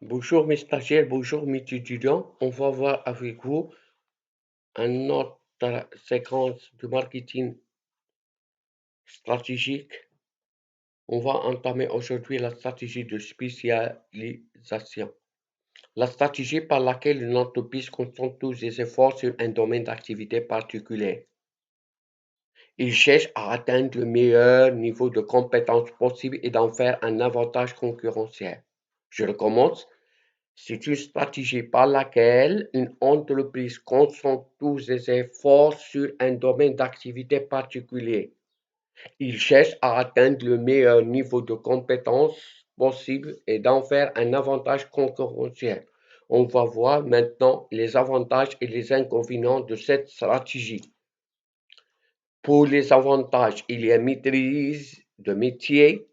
Bonjour mes stagiaires, bonjour mes étudiants. On va voir avec vous une autre séquence de marketing stratégique. On va entamer aujourd'hui la stratégie de spécialisation. La stratégie par laquelle une entreprise concentre tous ses efforts sur un domaine d'activité particulier. Il cherche à atteindre le meilleur niveau de compétence possible et d'en faire un avantage concurrentiel. Je recommence. C'est une stratégie par laquelle une entreprise concentre tous ses efforts sur un domaine d'activité particulier. Il cherche à atteindre le meilleur niveau de compétence possible et d'en faire un avantage concurrentiel. On va voir maintenant les avantages et les inconvénients de cette stratégie. Pour les avantages, il y a maîtrise de métier,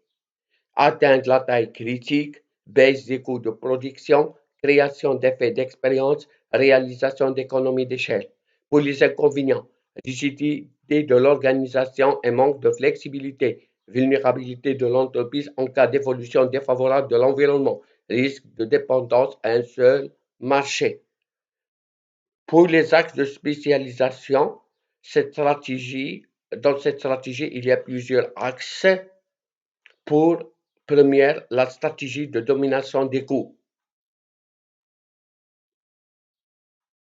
atteindre la taille critique, baisse des coûts de production, création d'effets d'expérience, réalisation d'économies d'échelle. Pour les inconvénients, rigidité de l'organisation et manque de flexibilité, vulnérabilité de l'entreprise en cas d'évolution défavorable de l'environnement, risque de dépendance à un seul marché. Pour les axes de spécialisation, dans cette stratégie, il y a plusieurs axes. Pour première, la stratégie de domination des coûts.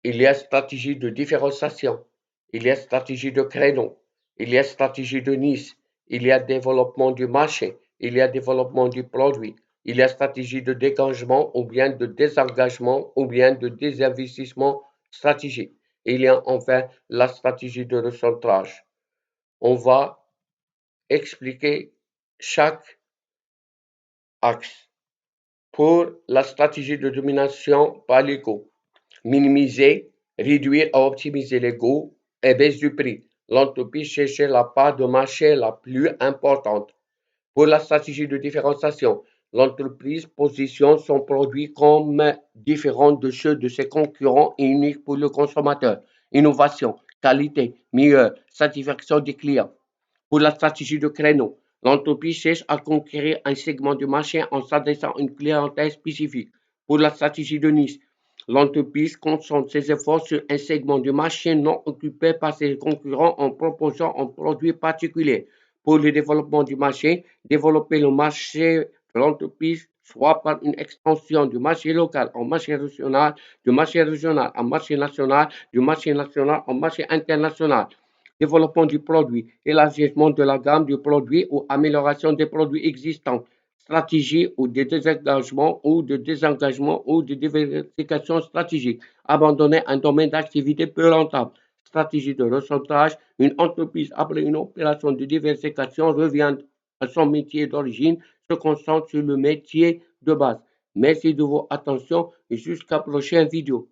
Il y a stratégie de différenciation. Il y a stratégie de créneau. Il y a stratégie de niche. Il y a développement du marché. Il y a développement du produit. Il y a stratégie de dégagement ou bien de désengagement ou bien de désinvestissement stratégique. Il y a enfin la stratégie de recentrage. On va expliquer chaque axe. Pour la stratégie de domination par les coûts, minimiser, réduire à optimiser les coûts et baisse du prix. L'entreprise cherche la part de marché la plus importante. Pour la stratégie de différenciation, l'entreprise positionne son produit comme différent de ceux de ses concurrents et unique pour le consommateur. Innovation, qualité, meilleure, satisfaction des clients. Pour la stratégie de créneau, l'entreprise cherche à conquérir un segment du marché en s'adressant à une clientèle spécifique. Pour la stratégie de niche, l'entreprise concentre ses efforts sur un segment du marché non occupé par ses concurrents en proposant un produit particulier. Pour le développement du marché, développer le marché de l'entreprise soit par une extension du marché local en marché régional, du marché régional en marché national, du marché national en marché international. Développement du produit, élargissement de la gamme du produit ou amélioration des produits existants, stratégie ou de désengagement ou de désengagement ou de diversification stratégique, abandonner un domaine d'activité peu rentable, stratégie de recentrage, une entreprise après une opération de diversification revient à son métier d'origine, se concentre sur le métier de base. Merci de votre attention et jusqu'à la prochaine vidéo.